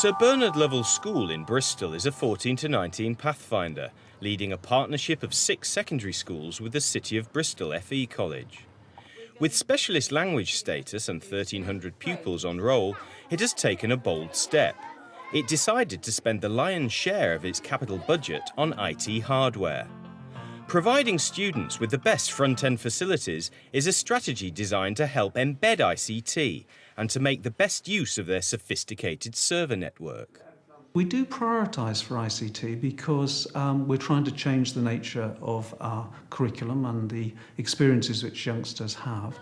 Sir Bernard Lovell School in Bristol is a 14 to 19 pathfinder, leading a partnership of 6 secondary schools with the City of Bristol FE College. With specialist language status and 1,300 pupils on roll, it has taken a bold step. It decided to spend the lion's share of its capital budget on IT hardware. Providing students with the best front-end facilities is a strategy designed to help embed ICT and to make the best use of their sophisticated server network. We do prioritise for ICT because we're trying to change the nature of our curriculum and the experiences which youngsters have.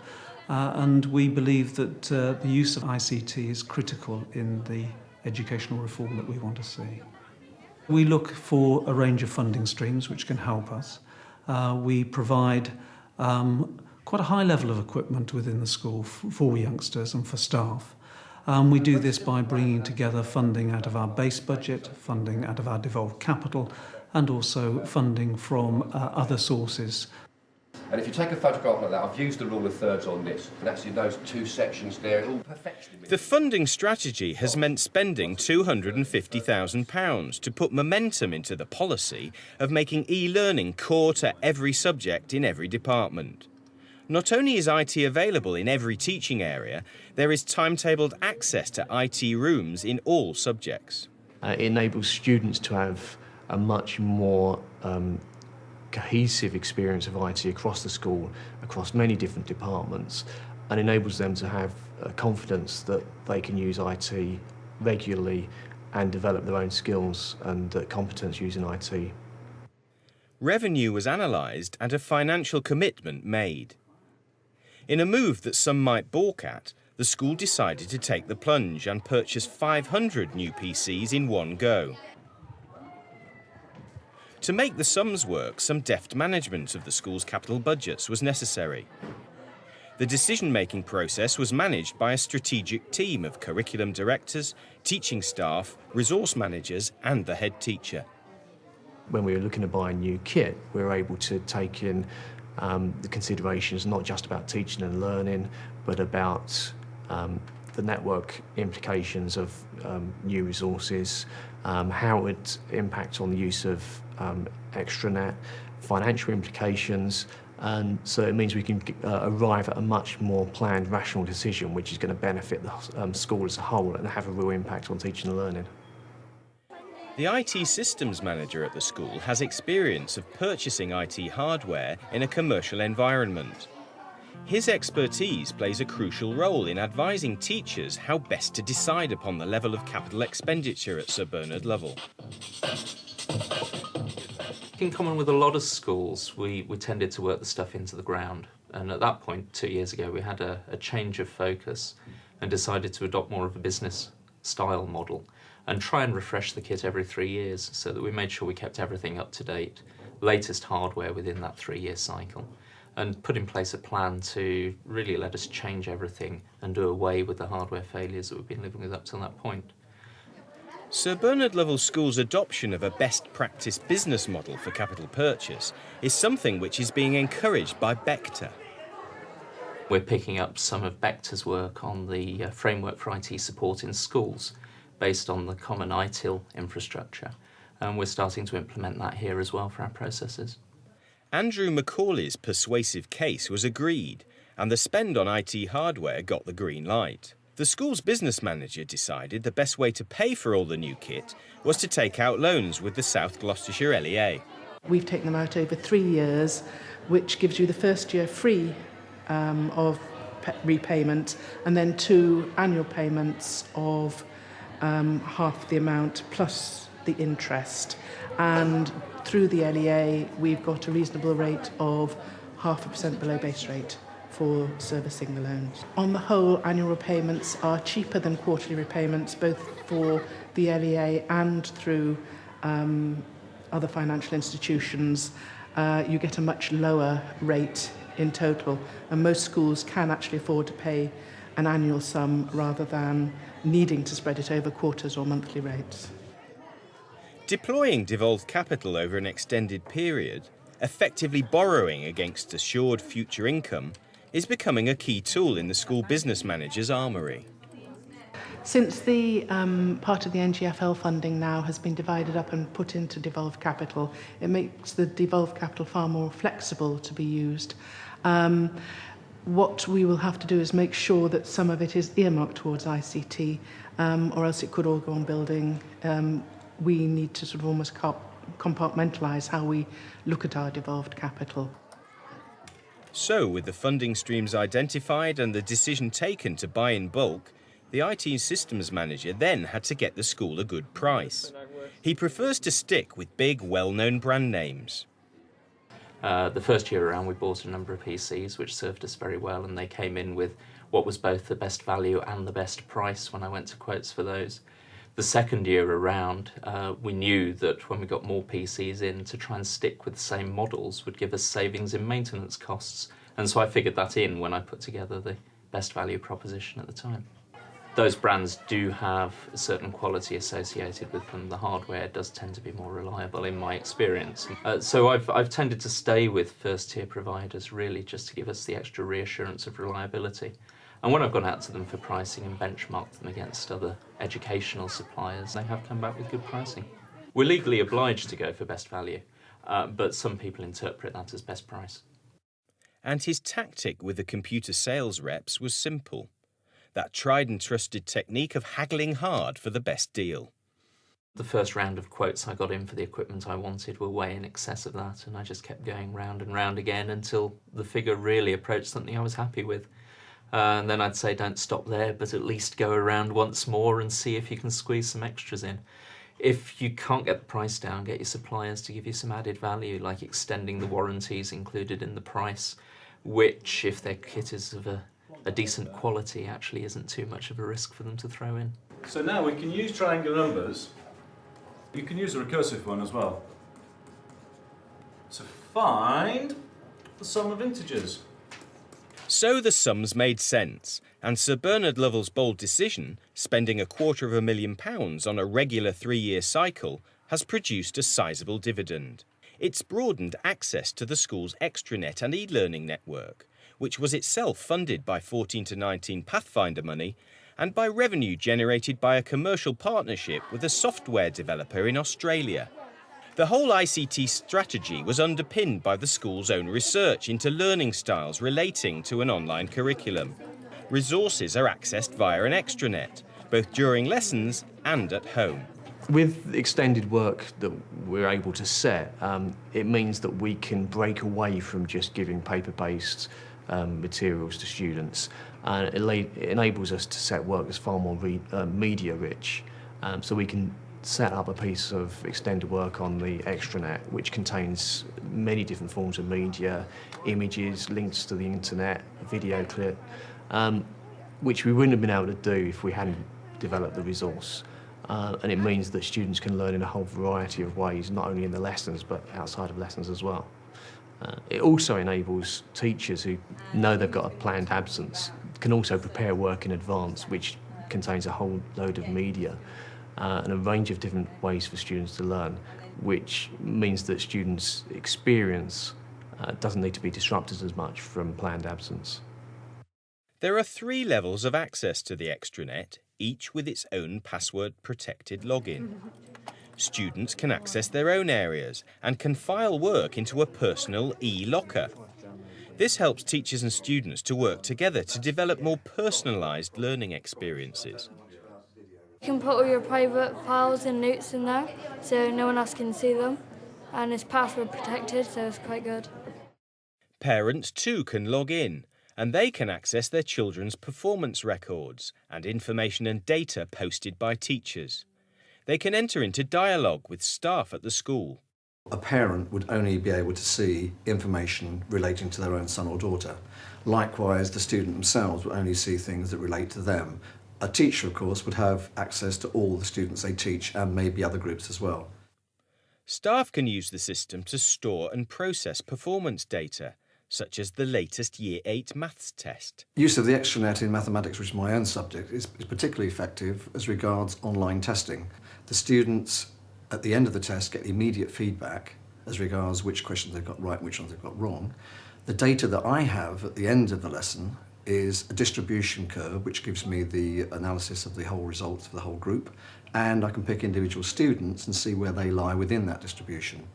And we believe that the use of ICT is critical in the educational reform that we want to see. We look for a range of funding streams which can help us. We provide quite a high level of equipment within the school for youngsters and for staff. We do this by bringing together funding out of our base budget, funding out of our devolved capital, and also funding from other sources. And if you take a photograph like that, I've used the rule of thirds on this, and actually those 2 sections there, it all perfection. The funding strategy has meant spending £250,000 to put momentum into the policy of making e-learning core to every subject in every department. Not only is IT available in every teaching area, there is timetabled access to IT rooms in all subjects. It enables students to have a much more cohesive experience of IT across the school, across many different departments, and enables them to have confidence that they can use IT regularly and develop their own skills and competence using IT. Revenue was analysed and a financial commitment made. In a move that some might balk at, the school decided to take the plunge and purchase 500 new PCs in one go. To make the sums work, some deft management of the school's capital budgets was necessary. The decision-making process was managed by a strategic team of curriculum directors, teaching staff, resource managers and the head teacher. When we were looking to buy a new kit, we were able to take in the considerations not just about teaching and learning, but about the network implications of new resources, how it would impact on the use of extranet, financial implications, and so it means we can arrive at a much more planned, rational decision which is going to benefit the school as a whole and have a real impact on teaching and learning. The IT systems manager at the school has experience of purchasing IT hardware in a commercial environment. His expertise plays a crucial role in advising teachers how best to decide upon the level of capital expenditure at Sir Bernard Lovell. In common with a lot of schools, we tended to work the stuff into the ground. And at that point, 2 years ago, we had a change of focus and decided to adopt more of a business style model and try and refresh the kit every 3 years so that we made sure we kept everything up to date, latest hardware within that 3-year cycle, and put in place a plan to really let us change everything and do away with the hardware failures that we've been living with up till that point. Sir Bernard Lovell School's adoption of a best practice business model for capital purchase is something which is being encouraged by Bechtle. We're picking up some of Bechtle's work on the framework for IT support in schools based on the common ITIL infrastructure, and we're starting to implement that here as well for our processes. Andrew Macaulay's persuasive case was agreed, and the spend on IT hardware got the green light. The school's business manager decided the best way to pay for all the new kit was to take out loans with the South Gloucestershire LEA. We've taken them out over 3 years, which gives you the first year free of repayment, and then 2 annual payments of half the amount plus the interest. And through the LEA, we've got a reasonable rate of 0.5% below base rate for servicing the loans. On the whole, annual repayments are cheaper than quarterly repayments, both for the LEA and through other financial institutions. You get a much lower rate in total, and most schools can actually afford to pay an annual sum rather than needing to spread it over quarters or monthly rates. Deploying devolved capital over an extended period, effectively borrowing against assured future income, is becoming a key tool in the school business manager's armoury. Since the part of the NGFL funding now has been divided up and put into devolved capital, it makes the devolved capital far more flexible to be used. What we will have to do is make sure that some of it is earmarked towards ICT, or else it could all go on building. We need to sort of almost compartmentalise how we look at our devolved capital. So, with the funding streams identified and the decision taken to buy in bulk, the IT systems manager then had to get the school a good price. He prefers to stick with big, well-known brand names. The first year around, we bought a number of PCs, which served us very well, and they came in with what was both the best value and the best price when I went to quotes for those. The second year around, we knew that when we got more PCs in, to try and stick with the same models would give us savings in maintenance costs. And so I figured that in when I put together the best value proposition at the time. Those brands do have a certain quality associated with them. The hardware does tend to be more reliable in my experience. So I've tended to stay with first-tier providers really just to give us the extra reassurance of reliability. And when I've gone out to them for pricing and benchmarked them against other educational suppliers, they have come back with good pricing. We're legally obliged to go for best value, but some people interpret that as best price. And his tactic with the computer sales reps was simple. That tried and trusted technique of haggling hard for the best deal. The first round of quotes I got in for the equipment I wanted were way in excess of that, and I just kept going round and round again until the figure really approached something I was happy with. And then I'd say don't stop there, but at least go around once more and see if you can squeeze some extras in. If you can't get the price down, get your suppliers to give you some added value, like extending the warranties included in the price, which, if their kit is of a decent quality, actually isn't too much of a risk for them to throw in. So now we can use triangular numbers. You can use a recursive one as well to find the sum of integers. So the sums made sense, and Sir Bernard Lovell's bold decision, spending £250,000 on a regular 3-year cycle, has produced a sizable dividend. It's broadened access to the school's extranet and e-learning network, which was itself funded by 14 to 19 Pathfinder money and by revenue generated by a commercial partnership with a software developer in Australia. The whole ICT strategy was underpinned by the school's own research into learning styles relating to an online curriculum. Resources are accessed via an extranet, both during lessons and at home. With the extended work that we're able to set, it means that we can break away from just giving paper-based materials to students, and it enables us to set work that's far more media rich. So we can set up a piece of extended work on the extranet which contains many different forms of media, images, links to the internet, a video clip, which we wouldn't have been able to do if we hadn't developed the resource. And it means that students can learn in a whole variety of ways, not only in the lessons but outside of lessons as well. It also enables teachers who know they've got a planned absence can also prepare work in advance, which contains a whole load of media and a range of different ways for students to learn, which means that students' experience doesn't need to be disrupted as much from planned absence. There are 3 levels of access to the extranet, each with its own password-protected login. Students can access their own areas and can file work into a personal e-locker. This helps teachers and students to work together to develop more personalised learning experiences. You can put all your private files and notes in there so no one else can see them, and it's password protected, so it's quite good. Parents too can log in, and they can access their children's performance records and information and data posted by teachers. They can enter into dialogue with staff at the school. A parent would only be able to see information relating to their own son or daughter. Likewise, the student themselves would only see things that relate to them. A teacher, of course, would have access to all the students they teach and maybe other groups as well. Staff can use the system to store and process performance data, such as the latest Year 8 maths test. Use of the extranet in mathematics, which is my own subject, is particularly effective as regards online testing. The students at the end of the test get immediate feedback as regards which questions they've got right and which ones they've got wrong. The data that I have at the end of the lesson is a distribution curve, which gives me the analysis of the whole results for the whole group, and I can pick individual students and see where they lie within that distribution.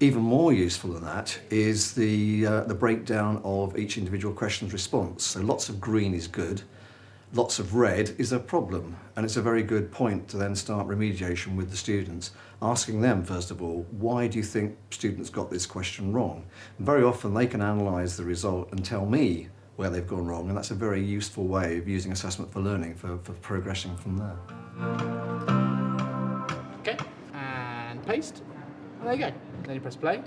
Even more useful than that is the breakdown of each individual question's response. So lots of green is good, lots of red is a problem, and it's a very good point to then start remediation with the students, asking them, first of all, why do you think students got this question wrong? And very often they can analyse the result and tell me where they've gone wrong, and that's a very useful way of using assessment for learning for progressing from there. Okay, and paste. And there you go. Then you press play.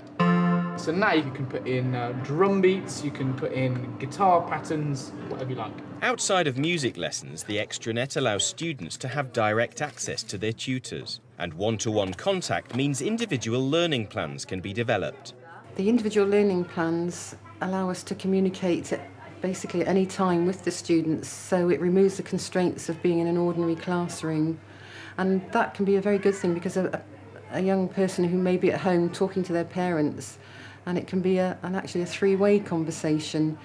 So now you can put in drum beats, you can put in guitar patterns, whatever you like. Outside of music lessons, the extranet allows students to have direct access to their tutors, and one-to-one contact means individual learning plans can be developed. The individual learning plans allow us to communicate basically at any time with the students, so it removes the constraints of being in an ordinary classroom. And that can be a very good thing, because a young person who may be at home talking to their parents, and it can be actually a three-way conversation.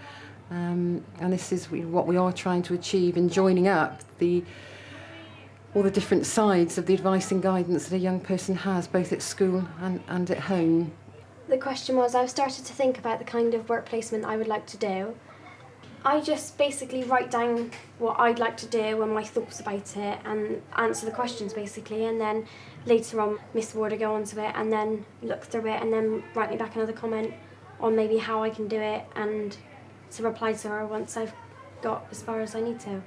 And this is what we are trying to achieve in joining up all the different sides of the advice and guidance that a young person has, both at school and at home. The question was, I've started to think about the kind of work placement I would like to do. I just basically write down what I'd like to do and my thoughts about it and answer the questions basically, and then later on Miss Ward will go on to it and then look through it and then write me back another comment on maybe how I can do it, and to reply to her once I've got as far as I need to.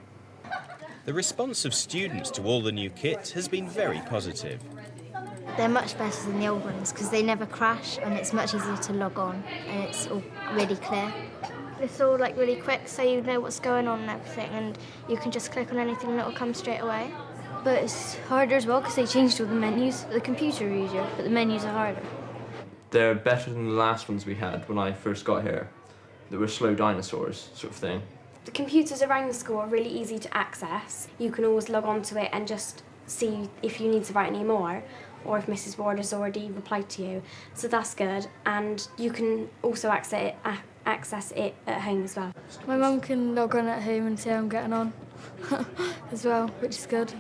The response of students to all the new kit has been very positive. They're much better than the old ones because they never crash and it's much easier to log on and it's all really clear. It's all like really quick, so you know what's going on and everything, and you can just click on anything and it'll come straight away. But it's harder as well because they changed all the menus. The computer are easier, but the menus are harder. They're better than the last ones we had when I first got here. They were slow dinosaurs, sort of thing. The computers around the school are really easy to access. You can always log on to it and just see if you need to write any more, or if Mrs. Ward has already replied to you. So that's good, and you can also access it at home as well. My mum can log on at home and see how I'm getting on as well, which is good.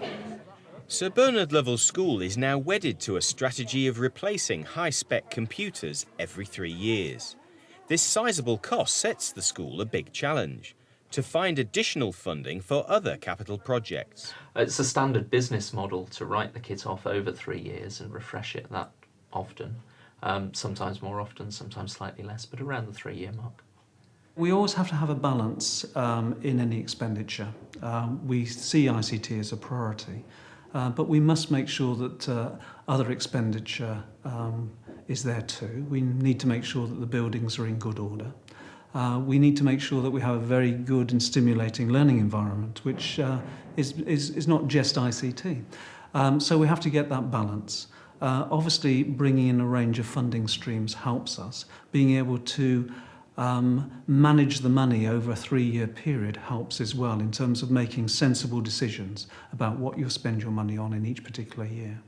Sir Bernard Lovell School is now wedded to a strategy of replacing high-spec computers every 3 years. This sizable cost sets the school a big challenge: to find additional funding for other capital projects. It's a standard business model to write the kit off over 3 years and refresh it that often. Sometimes more often, sometimes slightly less, but around the 3-year mark. We always have to have a balance in any expenditure. We see ICT as a priority, but we must make sure that other expenditure is there too. We need to make sure that the buildings are in good order. We need to make sure that we have a very good and stimulating learning environment, which is not just ICT. So we have to get that balance. Obviously, bringing in a range of funding streams helps us. Being able to manage the money over a 3-year period helps as well, in terms of making sensible decisions about what you'll spend your money on in each particular year.